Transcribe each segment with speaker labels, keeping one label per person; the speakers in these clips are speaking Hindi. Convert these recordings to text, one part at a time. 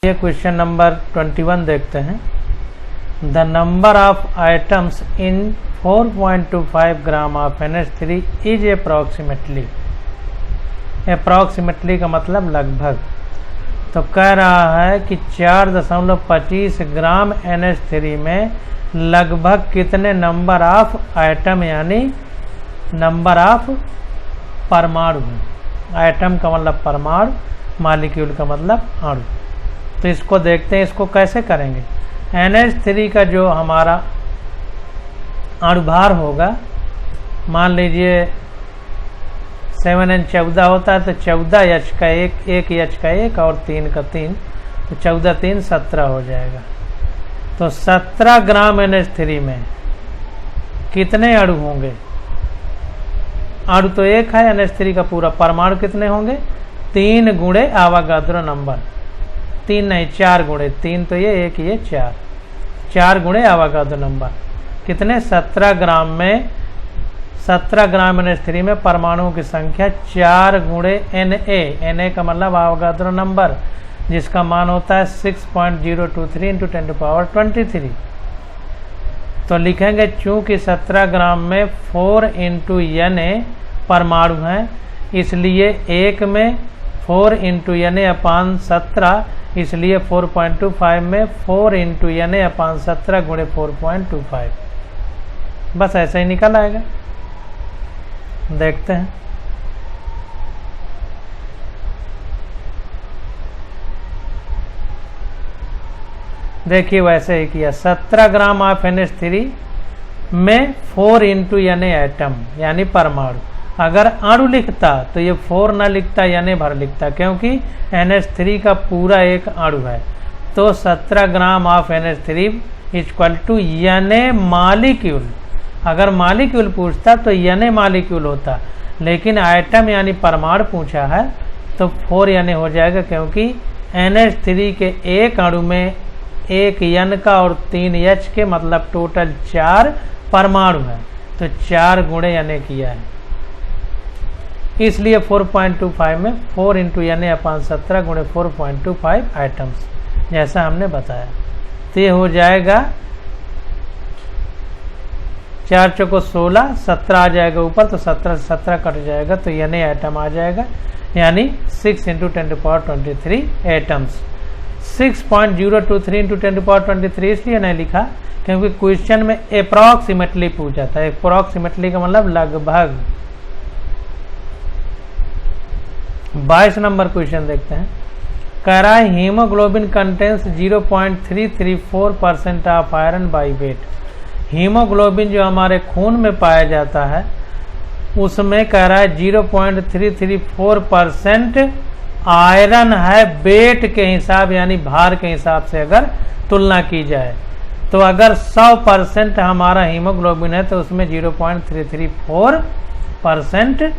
Speaker 1: ये क्वेश्चन नंबर 21 देखते हैं। The number of items in 4.25 gram of NH3 is approximately का मतलब लगभग। तो कह रहा है कि 4.25 ग्राम NH3 में लगभग कितने नंबर ऑफ आइटम यानी नंबर ऑफ परमाणु हैं। आइटम का मतलब परमाणु, मॉलिक्यूल का मतलब अणु। तो इसको देखते हैं, इसको कैसे करेंगे। NH3 का जो हमारा अणुभार होगा, मान लीजिए 7N 14 होता है तो 14 H का एक H का 1 और 3 का 3, तो 14 3 17 हो जाएगा। तो 17 ग्राम NH3 में कितने अणु होंगे। अणु तो एक है NH3 का पूरा, परमाणु कितने होंगे 3 गुणे आवागाद्रो नंबर, 3 नहीं 4 गुणे 3, तो ये 1 ये 4 गुणे आवागाद्रो नंबर कितने 17 ग्राम में। 17 ग्राम NH3 में परमाणुओं की संख्या 4 गुणे Na का मतलब आवागाद्रो नंबर, जिसका मान होता है 6.023 × 10⁻23। तो लिखेंगे चूंकि 17 ग्राम में 4 × Na परमाणु हैं, इसलिए एक में 4 × Na/17, इसलिए 4.25 में 4 × Na/17 गुणे 4.25, बस ऐसे ही निकल आएगा। देखते हैं। देखिए वैसे ही किया। 17 ग्राम ऑफ NH3 में 4 × Na एटम यानी परमाणु। अगर अणु लिखता तो ये 4 न लिखता, Na भर लिखता, क्योंकि NH3 का पूरा एक अणु है। तो 17 gram of NH3 = Na molecule. अगर मॉलिक्यूल पूछता तो Na मॉलिक्यूल होता, लेकिन आइटम यानी परमाणु पूछा है तो 4 Na हो जाएगा, क्योंकि NH3 के एक अणु में 1 N का और 3 H के मतलब टोटल 4 परमाणु है। तो 4 गुणे Na किया है, इसलिए 4.25 में 4 × Na/17 गुणे 4.25 आइटम्स, जैसा हमने बताया। तो ये हो जाएगा 4 चौको 16, 17 आ जाएगा ऊपर, तो 17 से 17 कट जाएगा, तो Na आइटम आ जाएगा, यानी 6 × 10⁻23 एटम्स। 6.023 × 10⁻23 इसलिए नहीं लिखा क्योंकि क्वेश्चन में अप्रॉक्सीमेटली पूछा था। अप्रॉक्सीमेटली का मतलब लगभग। 22 नंबर क्वेश्चन देखते हैं। कह रहा है haemoglobin contains 0.334% of iron by wait. Haemoglobin जो हमारे खून में पाया जाता है उसमें कह रहा है 0.334% आयरन है वेट के हिसाब यानी भार के हिसाब से अगर तुलना की जाए। तो अगर 100% हमारा हीमोग्लोबिन है तो उसमें 0.334%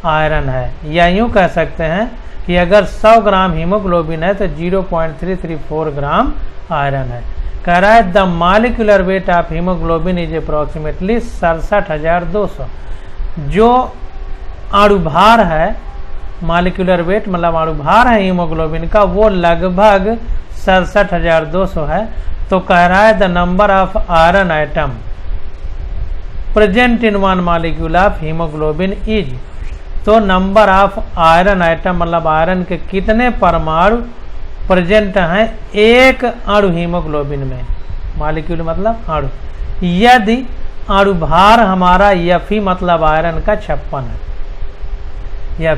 Speaker 1: आयरन है। या यूँ कह सकते हैं कि अगर 100 ग्राम हीमोग्लोबिन है तो 0.334 ग्राम आयरन है। कह रहा है the molecular weight of haemoglobin is approximately 67,200। जो अणुभार है, मॉलिक्यूलर वेट मतलब अणुभार है हीमोग्लोबिन का, वो लगभग 67,200 है। तो कह रहा है the number of iron item present in one molecule of haemoglobin is. तो नंबर ऑफ आयरन आइटम मतलब आयरन के कितने परमाणु प्रेजेंट हैं एक अणु हीमोग्लोबिन में। मॉलिक्यूल मतलब अणु। यदि अणुभार हमारा Fe मतलब आयरन का 56 है।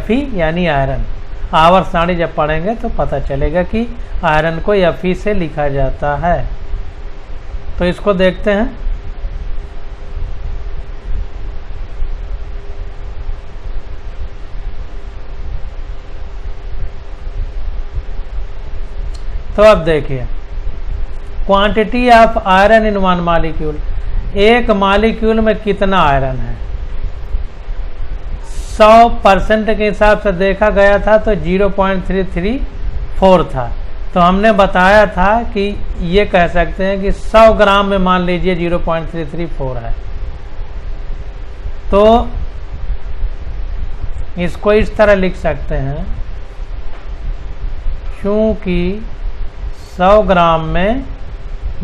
Speaker 1: Fe यानी आयरन। आवर्त सारणी जब पढ़ेंगे तो पता चलेगा कि आयरन को Fe से लिखा जाता है। तो इसको देखते हैं। तो अब देखिए quantity of iron in one molecule. एक मॉलिक्यूल में कितना आयरन है। 100% के हिसाब से देखा गया था तो 0.334 था। तो हमने बताया था कि ये कह सकते हैं कि 100 ग्राम में मान लीजिए 0.334 है। तो इसको इस तरह लिख सकते हैं, चूंकि 100 ग्राम में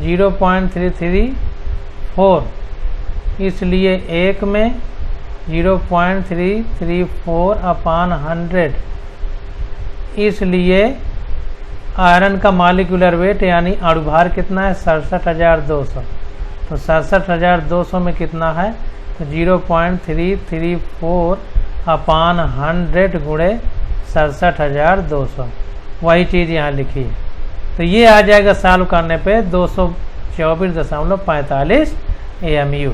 Speaker 1: 0.334, इसलिए 1 में 0.334/100, इसलिए आयरन का मॉलिक्यूलर वेट यानी अणुभार कितना है 67,200। तो 67,200 में कितना है तो 0.334/100 गुणे 67,200, वही चीज़ यहाँ लिखी है। तो ये आ जाएगा सॉल्व करने पे 224.45 AMU,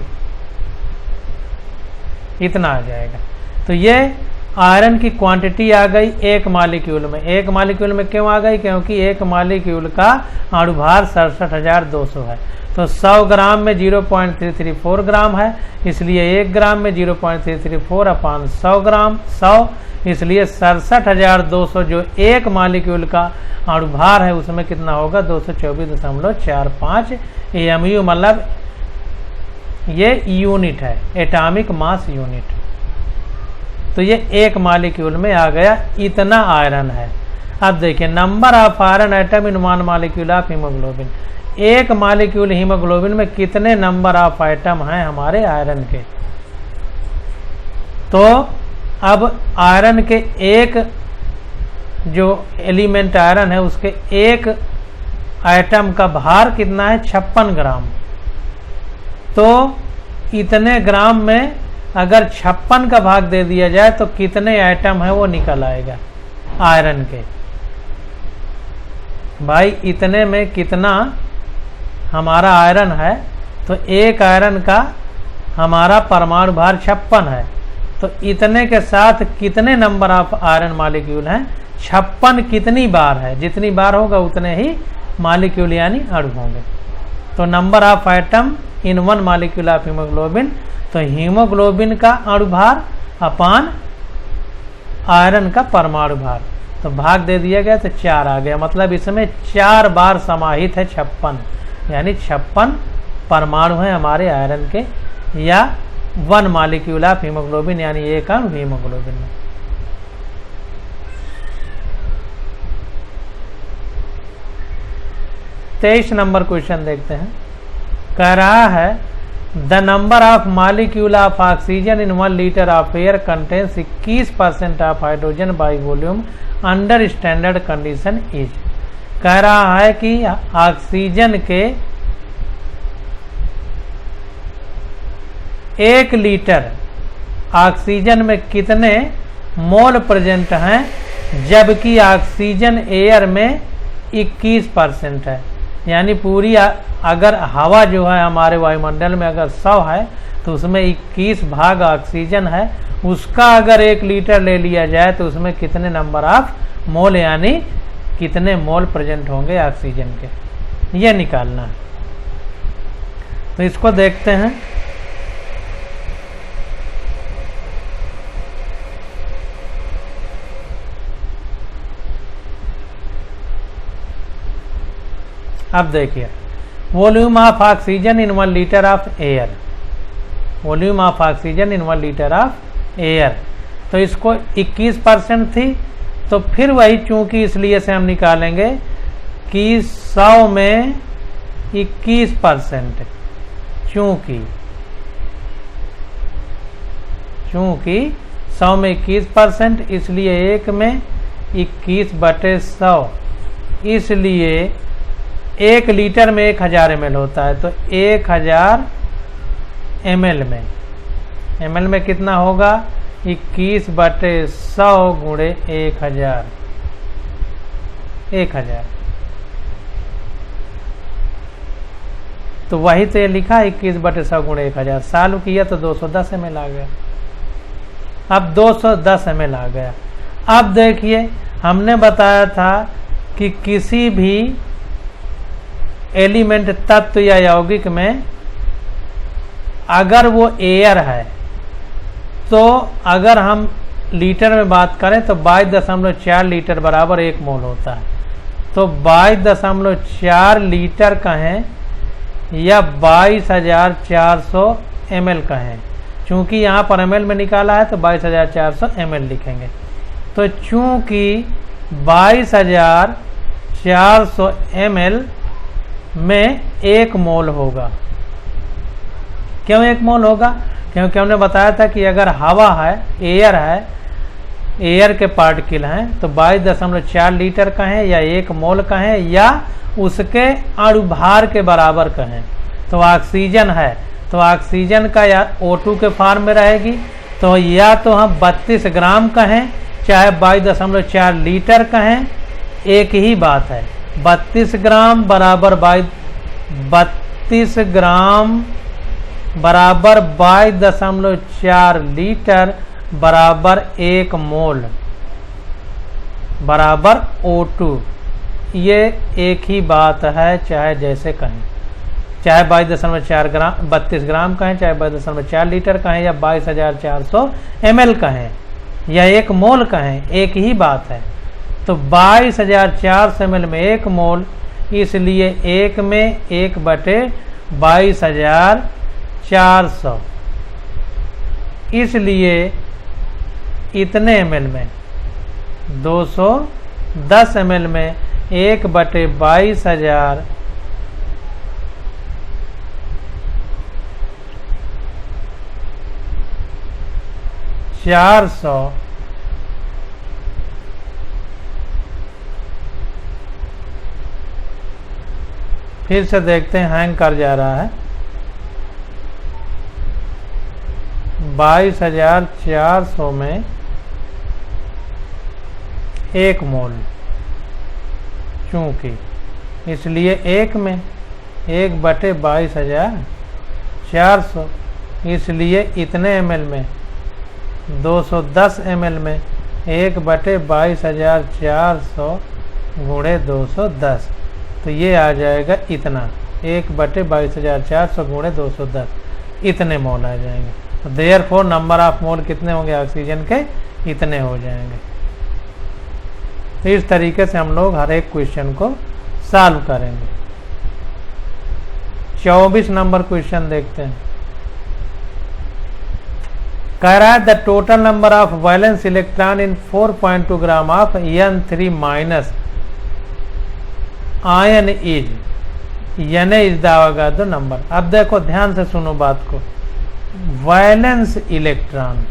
Speaker 1: इतना आ जाएगा। तो ये आयरन की क्वांटिटी आ गई एक मॉलिक्यूल में। एक मॉलिक्यूल में क्यों आ गई? क्योंकि एक मॉलिक्यूल का अणुभार 67,200 है। तो 100 ग्राम में 0.334 ग्राम है, इसलिए 1 ग्राम में 0.334/100 ग्राम 100, इसलिए 67,200 जो एक मॉलिक्यूल का अणुभार है उसमें कितना होगा 224.45 AMU, मतलब ये यूनिट है, एटॉमिक मास यूनिट। तो ये एक मॉलिक्यूल में आ गया, इतना आयरन है। अब देखिए number of iron atom in one molecule of haemoglobin. एक मॉलिक्यूल हीमोग्लोबिन में कितने नंबर ऑफ एटम हैं हमारे आयरन के? तो अब आयरन के एक जो एलिमेंट आयरन है उसके एक एटम का भार कितना है 56 ग्राम। तो इतने ग्राम में अगर 56 का भाग दे दिया जाए तो कितने एटम है वो निकल आएगा आयरन के। भाई इतने में कितना हमारा आयरन है, तो एक आयरन का हमारा परमाणु भार 56 है, तो इतने के साथ कितने नंबर ऑफ आयरन मॉलिक्यूल हैं? 56 कितनी बार है, जितनी बार होगा उतने ही मॉलिक्यूल यानी अणु होंगे। तो number of atom in one molecule of haemoglobin, तो हीमोग्लोबिन का अणुभार अपान आयरन का परमाणु भार, तो भाग दे दिया गया तो 4 आ गया। मतलब इसमें 4 बार समाहित है 56, यानी 56 परमाणु हैं हमारे आयरन के, या 1 मॉलिक्यूल ऑफ हीमोग्लोबिन यानी एक अणु हीमोग्लोबिन में। तेईस नंबर क्वेश्चन देखते हैं। कह रहा है the number of molecule of oxygen in 1 litre of air contains 21% of hydrogen by volume under standard condition is. कह रहा है कि ऑक्सीजन के 1 लीटर ऑक्सीजन में कितने मोल प्रेजेंट हैं, जबकि ऑक्सीजन एयर में 21% है। यानी पूरी अगर हवा जो है हमारे वायुमंडल में अगर 100 है तो उसमें 21 भाग ऑक्सीजन है, उसका अगर 1 लीटर ले लिया जाए तो उसमें कितने नंबर ऑफ मोल यानी कितने मोल प्रेजेंट होंगे ऑक्सीजन के, ये निकालना है। तो इसको देखते हैं। अब देखिए volume of oxygen in 1 litre of air, volume of oxygen in 1 litre of air, तो इसको 21% थी, तो फिर वही चूंकि इसलिए से हम निकालेंगे कि 100 में 21%, चूंकि 100 में 21%, इसलिए 1 में 21/100, इसलिए 1 लीटर में 1000 ml होता है, तो 1000 ml में कितना होगा 21/100 गुणे 1000, तो वही तो ये लिखा 21/100 गुणे 1000। सॉल्व किया तो 210 ml आ गया। अब 210 ml आ गया। अब देखिए हमने बताया था कि किसी भी एलिमेंट तत्व या यौगिक में अगर वो एयर है तो अगर हम लीटर में बात करें तो 22.4 लीटर बराबर 1 मोल होता है। तो 22.4 लीटर कहें या 22,400 ml कहें, चूंकि यहाँ पर ml में निकाला है तो 22,400 ml लिखेंगे। तो चूंकि 400 ml में 1 मोल होगा। क्यों 1 मोल होगा? क्योंकि हमने बताया था कि अगर हवा है, एयर के पार्टिकल हैं तो 22.4 लीटर कहें या 1 मोल कहें या उसके अणुभार के बराबर कहें। तो ऑक्सीजन है तो ऑक्सीजन का या O2 के फॉर्म में रहेगी, तो या तो हम 32 ग्राम कहें चाहे 22.4 लीटर कहें, एक ही बात है। 32 ग्राम बराबर 32 ग्राम बराबर 22.4 लीटर बराबर 1 मोल बराबर O2। ये एक ही बात है, चाहे जैसे कहें, चाहे 22.4 ग्राम 32 ग्राम कहें, चाहे 22.4 लीटर कहें या 22,400 ml कहें या 1 मोल कहें, एक ही बात है। तो 22,400 ml में 1 मोल, इसलिए 1 में 1/22,400, इसलिए इतने ml में 210 ml में 1/22,400 फिर से देखते हैं, हैंग कर जा रहा है। 22,400 में 1 मोल, चूंकि इसलिए 1 में 1/22,400, इसलिए इतने ml में 210 ml में 1/22,400 गुणे 210, तो ये आ जाएगा इतना, 1/22,400 गुणे 210, इतने मोल आ जाएंगे। तो देयरफॉर नंबर ऑफ मोल कितने होंगे ऑक्सीजन के? इतने हो जाएंगे। तो इस तरीके से हम लोग हर एक क्वेश्चन को सॉल्व करेंगे। 24 नंबर क्वेश्चन देखते हैं। कह रहा है the total number of valence electron in 4.2 gram of N3 minus ion is is the Avogadro number. अब देखो ध्यान से सुनो बात को। Valence electron,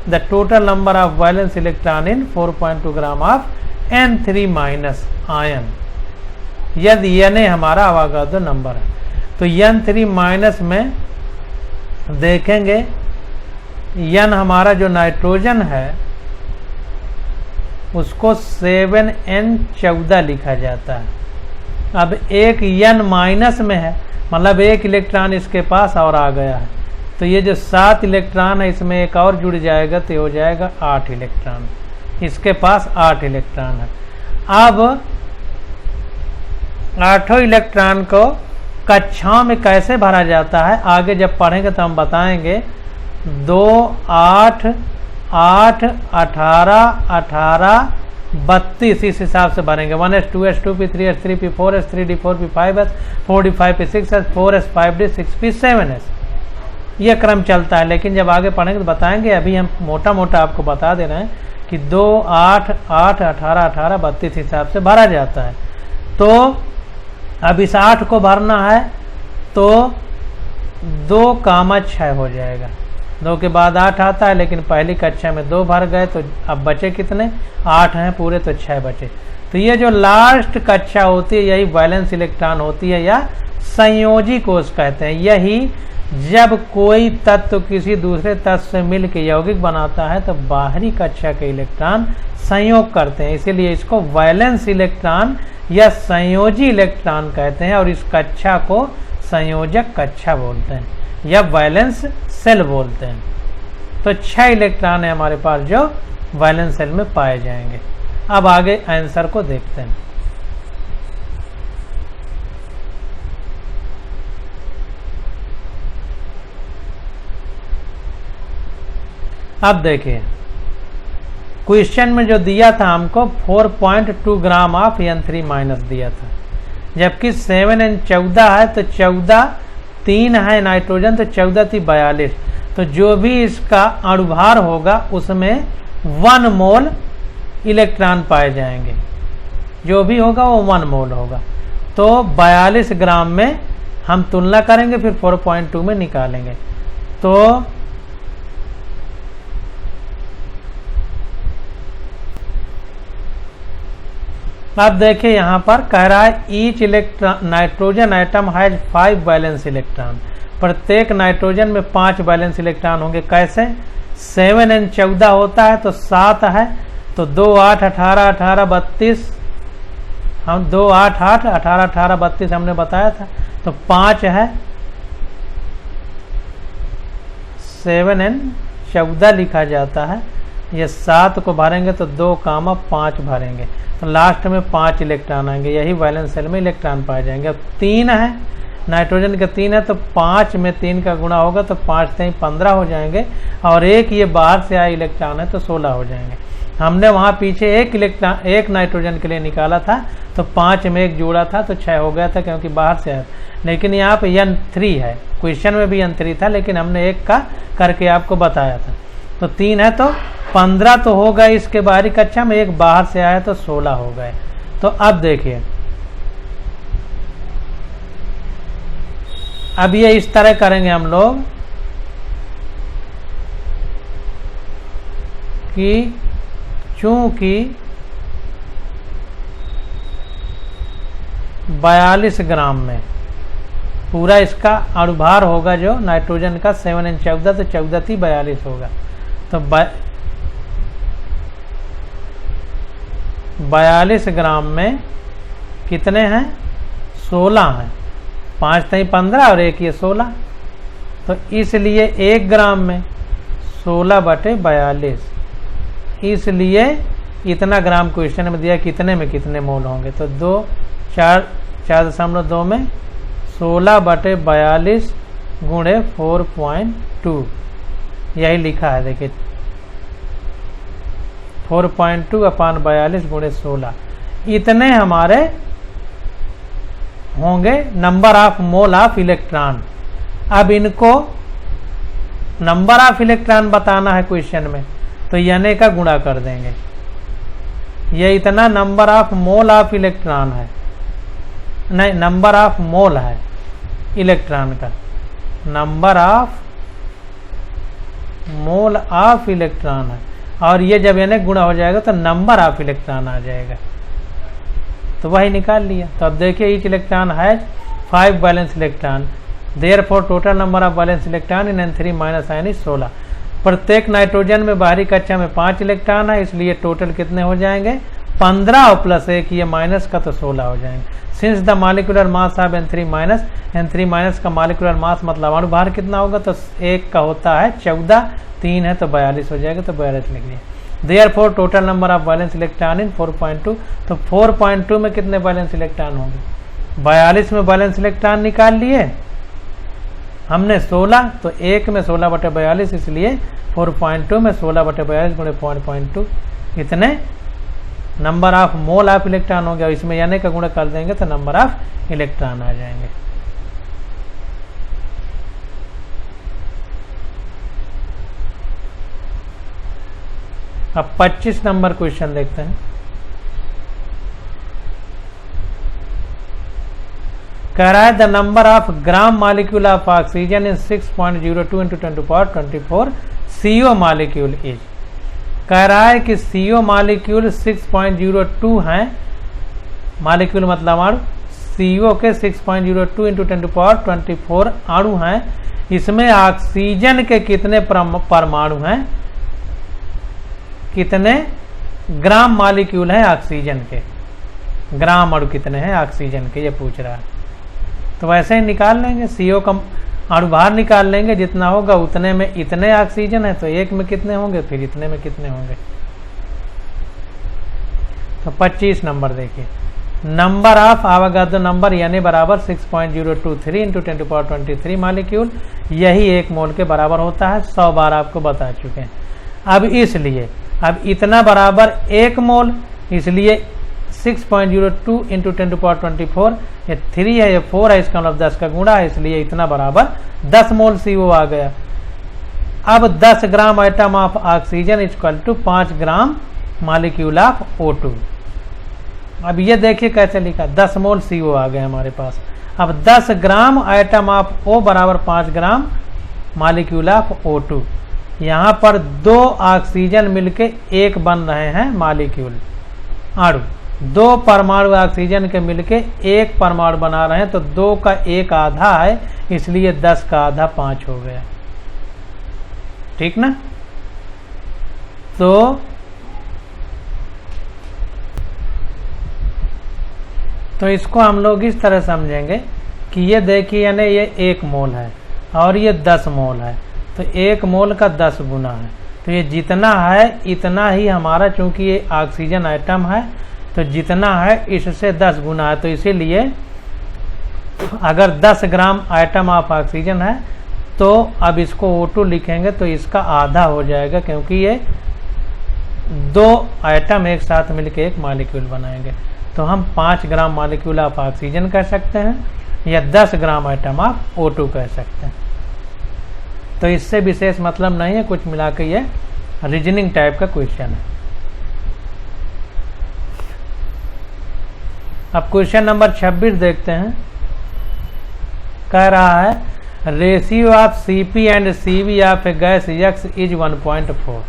Speaker 1: the total number of valence electron in 4.2 gram of N3 minus ion, यदि Na हमारा अवोगाड्रो नंबर है, तो N3 माइनस में देखेंगे N हमारा जो नाइट्रोजन है उसको 7N14 लिखा जाता है। अब एक N माइनस में है, मतलब 1 इलेक्ट्रॉन इसके पास और आ गया है, तो ये जो 7 इलेक्ट्रॉन है इसमें एक और जुड़ जाएगा तो हो जाएगा 8 इलेक्ट्रॉन। इसके पास 8 इलेक्ट्रॉन है। अब 8 इलेक्ट्रॉन को कक्षाओं में कैसे भरा जाता है आगे जब पढ़ेंगे तो हम बताएंगे। 2, 8, 8, 18, 18, 32 इस हिसाब से भरेंगे। 1s 2s 2p 3s 3p 4s 3d 4p 5s 4d 5p 6s 4s 5d 6p 7s, ये क्रम चलता है। लेकिन जब आगे पढ़ेंगे तो बताएंगे। अभी हम मोटा मोटा आपको बता दे रहे हैं कि 2, 8, 8, 18, 18, 32 हिसाब से भरा जाता है। तो अब इस 8 को भरना है तो 2,6 हो जाएगा। 2 के बाद 8 आता है, लेकिन पहली कक्षा में 2 भर गए तो अब बचे कितने? 8 हैं पूरे, तो 6 बचे। तो ये जो लास्ट कक्षा होती है यही वैलेंस इलेक्ट्रॉन होती है या संयोजी कोष कहते हैं। यही जब कोई तत्व किसी दूसरे तत्व से मिल के यौगिक बनाता है तो बाहरी कक्षा के इलेक्ट्रॉन संयोग करते हैं, इसीलिए इसको वैलेंस इलेक्ट्रॉन या संयोजी इलेक्ट्रॉन कहते हैं। और इस कक्षा को संयोजक कक्षा बोलते हैं या वैलेंस सेल बोलते हैं। तो 6 इलेक्ट्रॉन है हमारे पास जो वैलेंस सेल में पाए जाएंगे। अब आगे आंसर को देखते हैं। अब देखिए क्वेश्चन में जो दिया था हमको 4.2 ग्राम ऑफ N3 माइनस दिया था, जबकि 7N14 है तो 14 3 है नाइट्रोजन, तो 14 थी 42। तो जो भी इसका अणुभार होगा उसमें 1 मोल इलेक्ट्रॉन पाए जाएंगे। जो भी होगा वो 1 मोल होगा। तो 42 ग्राम में हम तुलना करेंगे, फिर 4.2 में निकालेंगे। तो अब देखिए यहाँ पर कह रहा है each electron nitrogen item has 5 valence electron, प्रत्येक नाइट्रोजन में 5 वैलेंस इलेक्ट्रॉन होंगे। कैसे? 7n 14 होता है तो 7 है, तो 2 8 18 18 32, हम 2 8 8 18 18 32 हमने बताया था, तो 5 है, 7n 14 लिखा जाता है। ये 7 को भरेंगे तो 2, 5 भरेंगे, तो लास्ट में 5 इलेक्ट्रॉन आएंगे, यही वैलेंस सेल में इलेक्ट्रॉन पाए जाएंगे। अब 3 है, नाइट्रोजन का 3 है, तो 5 में 3 का गुणा होगा तो 5 3 15 हो जाएंगे, और एक ये बाहर से आया इलेक्ट्रॉन है तो 16 हो जाएंगे। हमने वहाँ पीछे एक नाइट्रोजन के लिए निकाला था, तो 5 में 1 जोड़ा था तो 6 हो गया था, क्योंकि बाहर से आया। लेकिन यहाँ पे N3 है, क्वेश्चन में भी N3 था, लेकिन हमने 1 का करके आपको बताया था। तो 3 है तो 15 तो हो गए इसके बाहरी कक्षा में, एक बाहर से आया तो 16 हो गए। तो अब देखिए, अब ये इस तरह करेंगे हम लोग कि चूंकि 42 ग्राम में पूरा इसका अणुभार होगा, जो नाइट्रोजन का 7n 14, तो 14 थी 42 होगा, तो 42 ग्राम में कितने हैं? 16 हैं, 5 3 15 और 1 ये 16, तो इसलिए 1 ग्राम में 16/42, इसलिए इतना ग्राम क्वेश्चन में दिया, कितने में कितने मोल होंगे, तो 4.2 में 16/42 गुणे 4.2, यही लिखा है। देखिए 4.2/42 गुणे 16, इतने हमारे होंगे number of mole of electron. अब इनको नंबर ऑफ इलेक्ट्रॉन बताना है क्वेश्चन में, तो यानी का गुणा कर देंगे। ये इतना number of mole of electron है, नहीं नंबर ऑफ मोल है इलेक्ट्रॉन का, number of mole of electron है, और ये जब यानी गुणा हो जाएगा तो नंबर ऑफ इलेक्ट्रॉन आ जाएगा, तो वही निकाल लिया। तो अब देखिए each electron has 5 valence electron, therefore total number of valence electron in N3 minus ion is 16। प्रत्येक नाइट्रोजन में बाहरी कक्षा में 5 इलेक्ट्रॉन है, इसलिए टोटल कितने हो जाएंगे? 15 और प्लस 1 ये माइनस का, तो 16 हो जाएंगे। Since the molecular mass of N3 minus का मॉलिक्यूलर मास मतलब अणुभार कितना होगा, तो 1 का होता है 14, 3 है तो 42 हो जाएगा, तो 42 लिख लिया। Therefore total number of valence electron in 4.2, तो 4.2 में कितने वैलेंस इलेक्ट्रॉन होंगे? 42 में वैलेंस इलेक्ट्रॉन निकाल लिए हमने 16, तो 1 में 16/42, इसलिए 4.2 में 16/42 गुणे 0.2, इतने number of mole of electron हो गया। इसमें यानी का गुणा कर देंगे तो नंबर ऑफ इलेक्ट्रॉन आ जाएंगे। अब 25 नंबर क्वेश्चन देखते हैं। कह रहा है the number of gram molecule of oxygen is 6.02 × 10⁻24 CO molecule is. कह रहा है कि CO मॉलिक्यूल 6.02 हैं, मॉलिक्यूल मतलब अणु, CO के 6.02 × 10⁻24 अणु हैं। इसमें ऑक्सीजन के कितने परमाणु हैं, कितने ग्राम मॉलिक्यूल हैं ऑक्सीजन के, ग्राम अणु कितने हैं ऑक्सीजन के, ये पूछ रहा है। तो वैसे ही निकाल लेंगे, CO का अणुभार निकाल लेंगे, जितना होगा उतने में इतने ऑक्सीजन है, तो 1 में कितने होंगे, फिर इतने में कितने होंगे। तो 25 नंबर देखिए, नंबर ऑफ आवागाद्रो नंबर यानी बराबर 6.023 × 10⁻23 मॉलिक्यूल, यही 1 मोल के बराबर होता है, 100 बार आपको बता चुके हैं। अब इसलिए अब इतना बराबर 1 मोल, इसलिए 6.02 × 10⁻24, ये 3 है, ये 4 है, इसका मतलब 10 का गुणा है, इसलिए इतना बराबर 10 मोल CO आ गया। अब 10 gram atom of oxygen equal to 5 gram molecule of O2। अब ये देखिए कैसे लिखा, 10 मोल CO आ गए हमारे पास। अब 10 ग्राम आइटम ऑफ O बराबर 5 ग्राम मालिक्यूल ऑफ O2। यहाँ पर 2 ऑक्सीजन मिलके एक बन रहे हैं मालिक्यूल अणु, 2 परमाणु ऑक्सीजन के मिलके एक परमाणु बना रहे हैं, तो 2 का 1 आधा है, इसलिए 10 का आधा 5 हो गया, ठीक ना। तो इसको हम लोग इस तरह समझेंगे कि ये देखिए यानी ये 1 मोल है और ये 10 मोल है, तो 1 मोल का 10 गुना है, तो ये जितना है इतना ही हमारा, चूंकि ये ऑक्सीजन आइटम है तो जितना है इससे 10 गुना है, तो इसीलिए अगर 10 ग्राम आइटम ऑफ ऑक्सीजन है तो अब इसको O2 लिखेंगे तो इसका आधा हो जाएगा, क्योंकि ये 2 आइटम एक साथ मिलकर एक मॉलिक्यूल बनाएंगे। तो हम 5 ग्राम मॉलिक्यूल ऑफ ऑक्सीजन कह सकते हैं या 10 ग्राम आइटम ऑफ O2 कह सकते हैं। तो इससे विशेष मतलब नहीं है, कुछ मिला के ये रीजनिंग टाइप का क्वेश्चन है। अब क्वेश्चन नंबर 26 देखते हैं। कह रहा है ratio of Cp and Cv of A gas X is 1.4।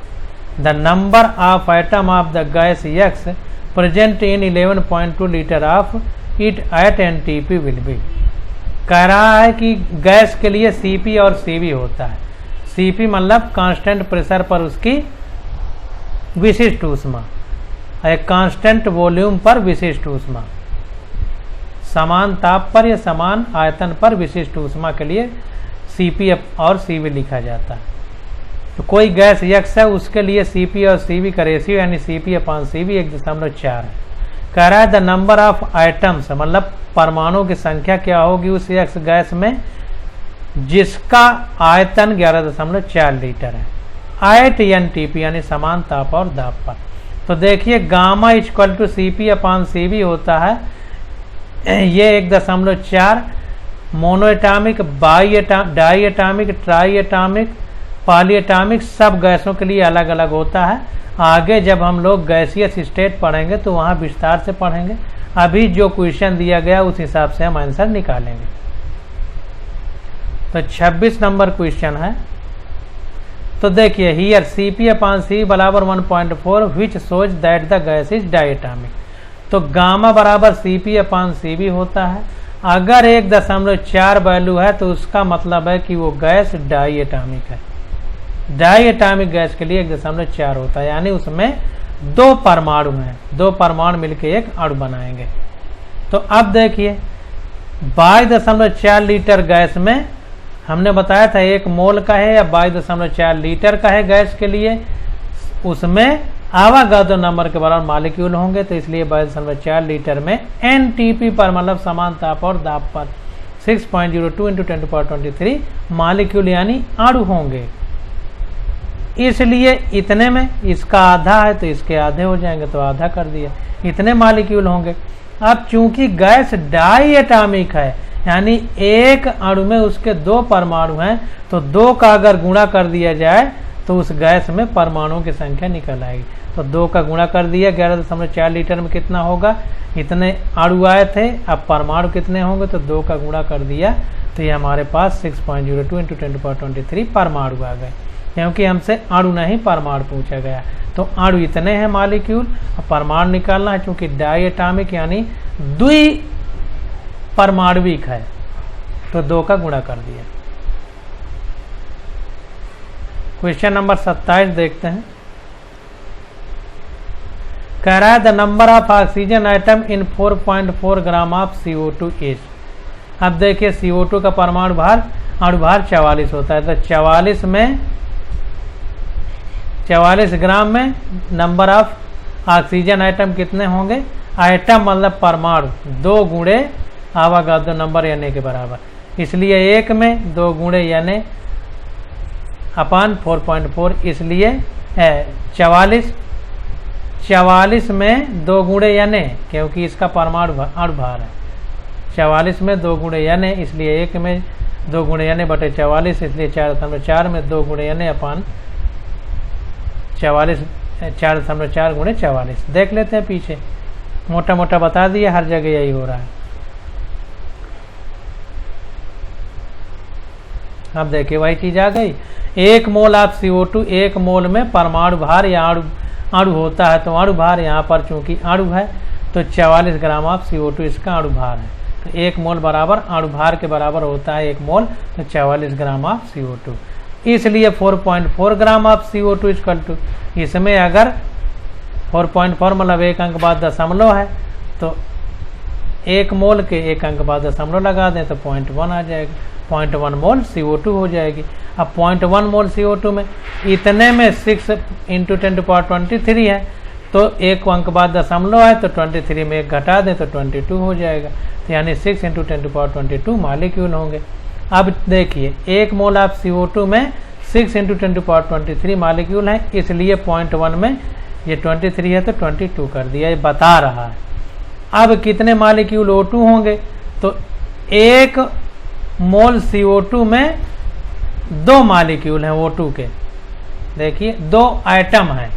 Speaker 1: The number of item of the gas X present in 11.2 litre of it at NTP will be. कह रहा है कि गैस के लिए Cp और Cv होता है। Cp मतलब कांस्टेंट प्रेशर पर उसकी विशिष्ट ऊष्मा, एक कांस्टेंट वॉल्यूम पर विशिष्ट ऊष्मा, समान ताप पर या समान आयतन पर विशिष्ट ऊष्मा के लिए Cp और Cv लिखा जाता है। तो कोई गैस X है उसके लिए Cp और Cv का रेशियो यानी Cp/Cv 1.4 है। कह रहा है द नंबर ऑफ आइटम्स मतलब परमाणु की संख्या क्या होगी उस X गैस में जिसका आयतन 11.4 लीटर है एट NTP यानी समान ताप और दाब पर। तो देखिए गामा इक्वल टू Cp/Cv होता है ये 1.4 मोनोएटामिक, डाईएटामिक, ट्राईएटामिक, पॉलीएटामिक सब गैसों के लिए अलग अलग होता है। आगे जब हम लोग गैसियस स्टेट पढ़ेंगे तो वहाँ विस्तार से पढ़ेंगे। अभी जो क्वेश्चन दिया गया उस हिसाब से हम आंसर निकालेंगे। तो 26 नंबर क्वेश्चन है। तो देखिए हियर Cp/Cv बराबर 1.4 which shows that the gas is diatomic. तो गामा बराबर Cp/Cv होता है। अगर 1.4 वैल्यू है तो उसका मतलब है कि वो गैस डाईएटामिक है। डाईएटामिक गैस के लिए 1.4 होता है, यानी उसमें 2 परमाणु हैं, 2 परमाणु मिलकर एक अणु बनाएंगे। तो अब देखिए 22.4 लीटर गैस में हमने बताया था 1 मोल का है या 22.4 लीटर का है गैस के लिए, उसमें आवागादो नंबर के बराबर मॉलिक्यूल होंगे। तो इसलिए 22.4 लीटर में NTP पर मतलब समान ताप और दाब पर 6.02 × 10⁻23 मॉलिक्यूल यानी अणु होंगे। इसलिए इतने में इसका आधा है तो इसके आधे हो जाएंगे, तो आधा कर दिया, इतने मॉलिक्यूल होंगे। अब चूंकि गैस डाईएटामिक है यानी एक अणु में उसके 2 परमाणु हैं, तो 2 का अगर गुणा कर दिया जाए तो उस गैस में परमाणुओं की संख्या निकल आएगी। तो 2 का गुणा कर दिया 11.4 लीटर में कितना होगा, इतने अणु आए थे, अब परमाणु कितने होंगे तो 2 का गुणा कर दिया तो ये हमारे पास 6.02 × 10⁻23 परमाणु आ गए, क्योंकि हमसे अणु नहीं परमाणु पूछा गया। तो अणु इतने हैं मॉलिक्यूल, परमाणु निकालना है, चूंकि डाईएटामिक यानी द्वि परमाणुविक है तो 2 का गुणा कर दिया। क्वेश्चन नंबर 27 देखते हैं। कह रहा है the number of oxygen atom in 4.4 gram of CO2 is. अब देखिए CO2 का परमाणु भार अणु भार 44 होता है, तो 44 ग्राम में नंबर ऑफ ऑक्सीजन आइटम कितने होंगे, आइटम मतलब परमाणु 2 गुणे आवागादो नंबर यानी के बराबर, इसलिए 1 में 2 गुणे यानी अपान 4.4, इसलिए 44 में 2 गुणे यानी क्योंकि इसका परमाणु अणु भार है, 44 में 2 गुणे यानी इसलिए 1 में 2 गुणे यानी बटे 44, इसलिए 4.4 में 2 गुणे यानी अपान 44 4.4 गुणे 44। देख लेते हैं पीछे मोटा मोटा बता दिया, हर जगह यही हो रहा है। अब देखिए वही चीज आ गई, 1 मोल ऑफ CO2, 1 मोल में परमाणु भार या अणु होता है, तो अणु भार यहाँ पर चूंकि अणु है तो 44 ग्राम ऑफ CO2 इसका अणु भार है। तो 1 मोल बराबर अणु भार के बराबर होता है 1 मोल, तो 44 ग्राम ऑफ CO2, इसलिए 4.4 gram of CO2 equal to, इसमें अगर 4.4 मतलब 1 अंक बाद दशमलव है, तो 1 मोल के 1 अंक बाद दशमलव लगा दें तो 0.1 आ जाएगा, 0.1 मोल CO2 हो जाएगी। अब 0.1 मोल CO2 में इतने में 6 × 10⁻23 है, तो 1 अंक बाद दशमलव है, तो 23 में 1 घटा दें तो 22 हो जाएगा, तो यानी 6 × 10⁻22 मॉलिक्यूल होंगे। अब देखिए 1 मोल ऑफ CO2 में 6 × 10⁻23 मॉलिक्यूल है, इसलिए 0.1 में ये 23 है तो 22 कर दिया, ये बता रहा है। अब कितने मॉलिक्यूल O2 होंगे, तो 1 मोल CO2 में 2 मॉलिक्यूल हैं O2 के, देखिए 2 आइटम हैं,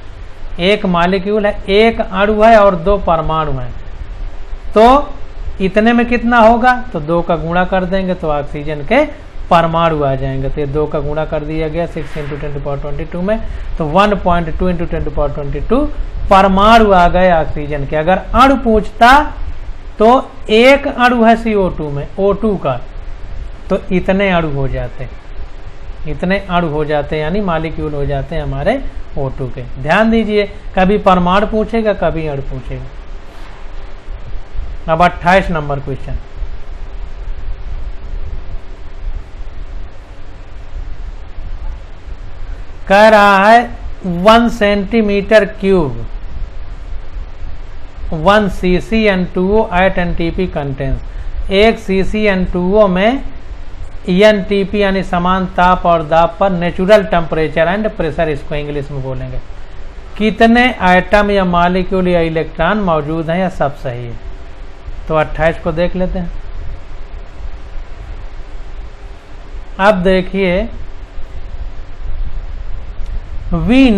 Speaker 1: 1 मॉलिक्यूल है, 1 अणु है और 2 परमाणु हैं, तो इतने में कितना होगा, तो 2 का गुणा कर देंगे तो ऑक्सीजन के परमाणु आ जाएंगे। तो ये 2 का गुणा कर दिया गया 6 × 10⁻22 में, तो 1.2 × 10⁻22 परमाणु आ गए ऑक्सीजन के। अगर अणु पूछता तो 1 अणु है CO2 में O2 का, तो इतने अणु हो जाते, इतने अणु हो जाते यानी मॉलिक्यूल हो जाते हैं हमारे O2 के। ध्यान दीजिए, कभी परमाणु पूछेगा कभी अणु पूछेगा। अब 28 नंबर क्वेश्चन, कह रहा है 1 centimetre cube 1 cc N2O at NTP contains, 1 cc N2O में NTP यानी समान ताप और दाब पर नेचुरल टेम्परेचर एंड प्रेशर, इसको इंग्लिश में बोलेंगे, कितने आइटम या मॉलिक्यूल या इलेक्ट्रॉन मौजूद हैं या सब सही है। तो 28 को देख लेते हैं। अब देखिए वी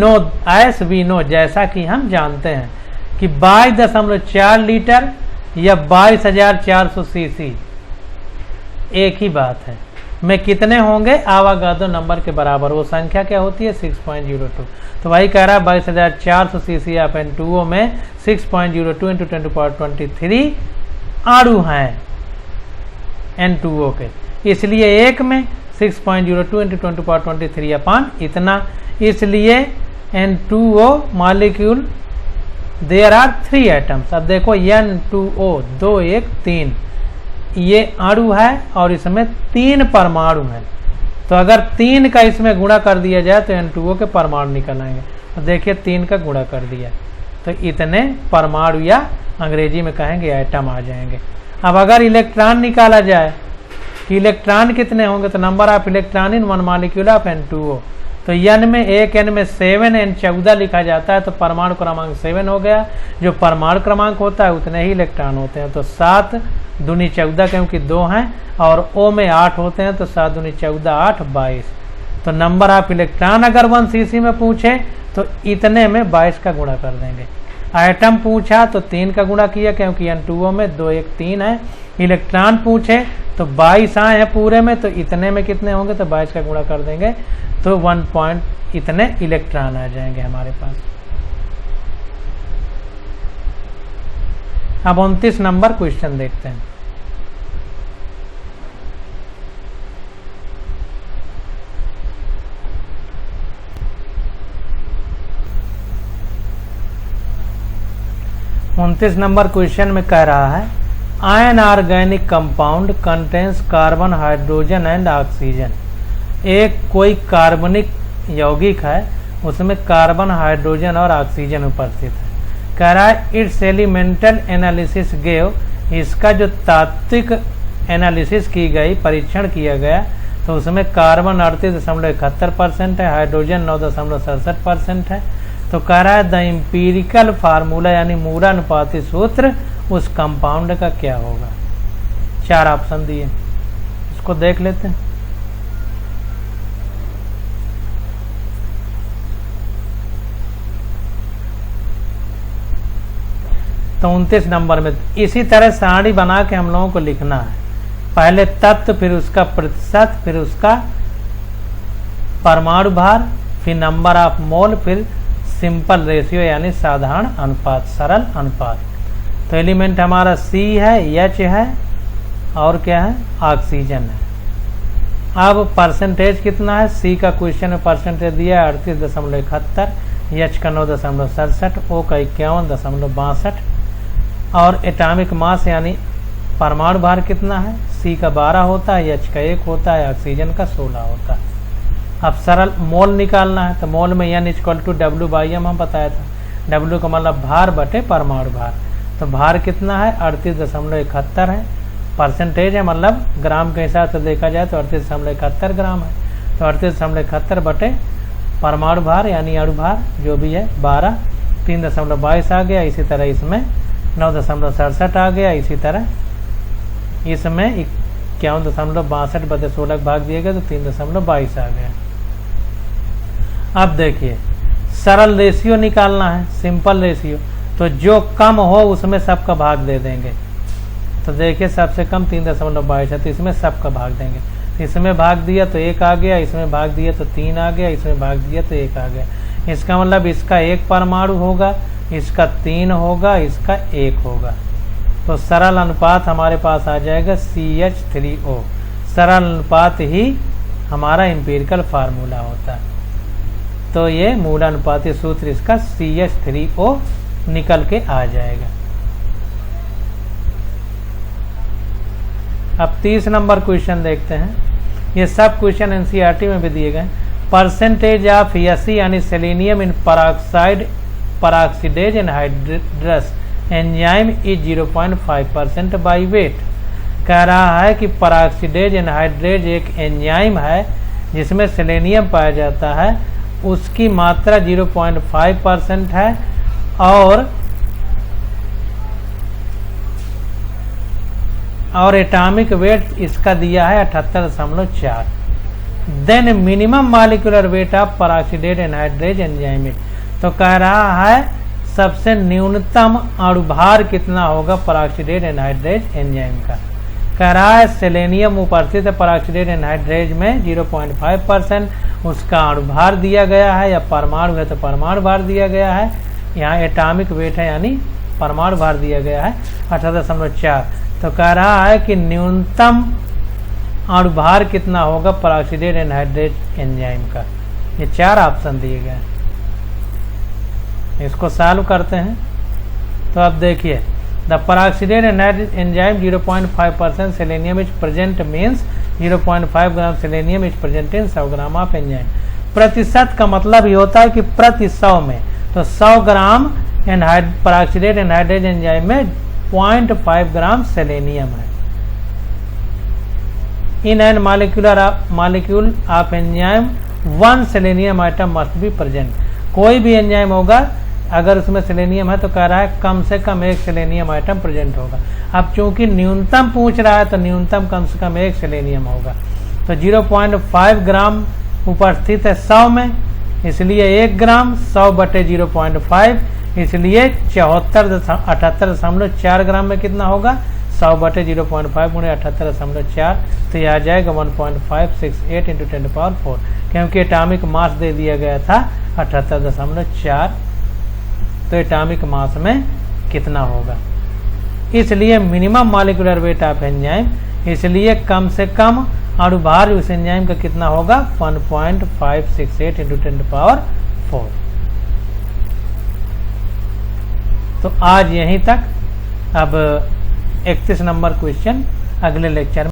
Speaker 1: नो जैसा कि हम जानते हैं कि 22.4 लीटर या 22,400 सीसी एक ही बात है, में कितने होंगे आवागादो नंबर के बराबर, वो संख्या क्या होती है 6.02। तो वही कह रहा है 22,400 सीसी ऑफ N2O में 6.02 × 10⁻23 अणु हैं N2O के, इसलिए एक में 6.02 × 10⁻23 अपान इतना, इसलिए N2O molecule there are 3 items. अब देखो N2O 2 1 3 ये अणु है और इसमें 3 परमाणु हैं, तो अगर 3 का इसमें गुणा कर दिया जाए तो N2O के परमाणु निकल आएंगे। तो देखिए 3 का गुणा कर दिया तो इतने परमाणु या अंग्रेजी में कहेंगे आइटम आ जाएंगे। अब अगर इलेक्ट्रॉन निकाला जाए कि इलेक्ट्रॉन कितने होंगे, तो number of electron in 1 molecule of N2O, तो N में 1 N में 7 N 14 लिखा जाता है, तो परमाणु क्रमांक 7 हो गया। जो परमाणु क्रमांक होता है उतने ही इलेक्ट्रॉन होते हैं, तो 7 दूनी 14 क्योंकि 2 हैं, और O में 8 होते हैं, तो 7 दूनी 14 8 22। तो नंबर ऑफ इलेक्ट्रॉन अगर 1 cc में पूछे तो इतने में 22 का गुणा कर देंगे। आइटम पूछा तो 3 का गुणा किया क्योंकि N2O में 2 1 3 है। इलेक्ट्रॉन पूछे तो 22 आए हैं पूरे में, तो इतने में कितने होंगे, तो 22 का गुणा कर देंगे तो 1 पॉइंट इतने इलेक्ट्रॉन आ जाएंगे हमारे पास। अब 29 नंबर क्वेश्चन देखते हैं। उनतीस नंबर क्वेश्चन में कह रहा है ion organic compound contains carbon hydrogen and oxygen. एक कोई कार्बनिक यौगिक है, उसमें कार्बन हाइड्रोजन और ऑक्सीजन उपस्थित है। कह रहा है इट्स एलिमेंटल एनालिसिस गेव, इसका जो तात्विक एनालिसिस की गई, परीक्षण किया गया, तो उसमें कार्बन 38.71% है, हाइड्रोजन 9.67% है। तो कह रहा है द एम्पीरिकल फार्मूला यानी मूलानुपाती सूत्र उस कंपाउंड का क्या होगा। 4 ऑप्शन दिए, इसको देख लेते हैं। तो 29 नंबर में इसी तरह सारणी बना के हम लोगों को लिखना है। पहले तत्व, फिर उसका प्रतिशत, फिर उसका परमाणु भार, फिर नंबर ऑफ मोल, फिर सिंपल रेशियो यानी साधारण अनुपात, सरल अनुपात। तो एलिमेंट हमारा C है, H है और क्या है, ऑक्सीजन है। अब परसेंटेज कितना है, C का क्वेश्चन में परसेंटेज दिया है 38.71, H का 9.67, O का 51.62 और एटॉमिक मास यानी परमाणु भार कितना है, C का 12 होता है, H का 1 होता है, ऑक्सीजन का 16 होता है। अब सरल मोल निकालना है, तो मोल में N = W/m हम बताया था। W का मतलब भार बटे परमाणु भार, तो भार कितना है 38.71 है। परसेंटेज है मतलब ग्राम के हिसाब से देखा जाए तो 38.71 ग्राम है। तो 38.71 बटे परमाणु भार यानी अणु भार जो भी है 12, 3.22 आ गया। इसी तरह इसमें 9.67 आ गया। इसी तरह इसमें 51.62 बटे 16 भाग दिए गए तो 3.22 आ गया। अब देखिए सरल रेशियो निकालना है, सिंपल रेशियो, तो जो कम हो उसमें सबका भाग दे देंगे। तो देखिए सबसे कम 3.22 है तो इसमें सबका भाग देंगे। इसमें भाग दिया तो 1 आ गया, इसमें भाग दिया तो 3 आ गया, इसमें भाग दिया तो 1 आ गया। इसका मतलब इसका 1 परमाणु होगा, इसका 3 होगा, इसका 1 होगा। तो सरल अनुपात हमारे पास आ जाएगा CH3O। सरल अनुपात ही हमारा एम्पिरिकल फार्मूला होता है। तो ये मूल अनुपाती सूत्र इसका CH3O निकल के आ जाएगा। अब 30 नंबर क्वेश्चन देखते हैं। ये सब क्वेश्चन NCERT में भी दिए गए। परसेंटेज ऑफ Fe यानी selenium in peroxidase anhydrous enzyme is 0.5% by wait. कह रहा है कि peroxidase एनहाइड्रेज एक एंजाइम है जिसमें सेलेनियम पाया जाता है, उसकी मात्रा 0.5% है और एटॉमिक वेट इसका दिया है 78.4। Then minimum molecular weight of peroxidase anhydrase enzyme. तो कह रहा है सबसे न्यूनतम अणुभार कितना होगा peroxidase एनहाइड्रेज एंजाइम का। कह रहा है सेलेनियम उपस्थित है peroxidase एनहाइड्रेज में 0.5%, उसका अणुभार दिया गया है, या परमाणु है तो परमाणु भार दिया गया है। यहाँ एटॉमिक वेट है यानी परमाणु भार दिया गया है 78.4। तो कह रहा है कि न्यूनतम अणुभार कितना होगा peroxidase एनहाइड्रेज एंजाइम का। ये 4 ऑप्शन दिए गए हैं, इसको सॉल्व करते हैं। तो अब देखिए the peroxidase anhydrase enzyme 0.5% selenium is present means 0.5 gram selenium is present in 100 gram of enzyme. प्रतिशत का मतलब ये होता है कि प्रति 100 में, तो 100 ग्राम peroxidase एनहाइड्रेज एंजाइम में 0.5 ग्राम सेलेनियम है। In an molecule of enzyme 1 selenium item must be present. कोई भी एंजाइम होगा अगर उसमें सेलेनियम है तो कह रहा है कम से कम 1 सेलेनियम आइटम प्रेजेंट होगा। अब चूंकि न्यूनतम पूछ रहा है तो न्यूनतम कम से कम 1 सेलेनियम होगा। तो 0.5 ग्राम उपस्थित है 100 में, इसलिए 1 ग्राम 100 बटे 0.5, इसलिए 78.4 ग्राम में कितना होगा 100 बटे 0.5 गुणे 78.4। तो यह आ जाएगा 1.568 × 10⁴, क्योंकि एटॉमिक मास दे दिया गया था 78.4। तो एटॉमिक मास में कितना होगा, इसलिए minimum molecular weight of enzyme, इसलिए कम से कम अणुभार उस एंजाइम का कितना होगा 1.568 × 10⁴। तो आज यहीं तक। अब 31 नंबर क्वेश्चन अगले लेक्चर में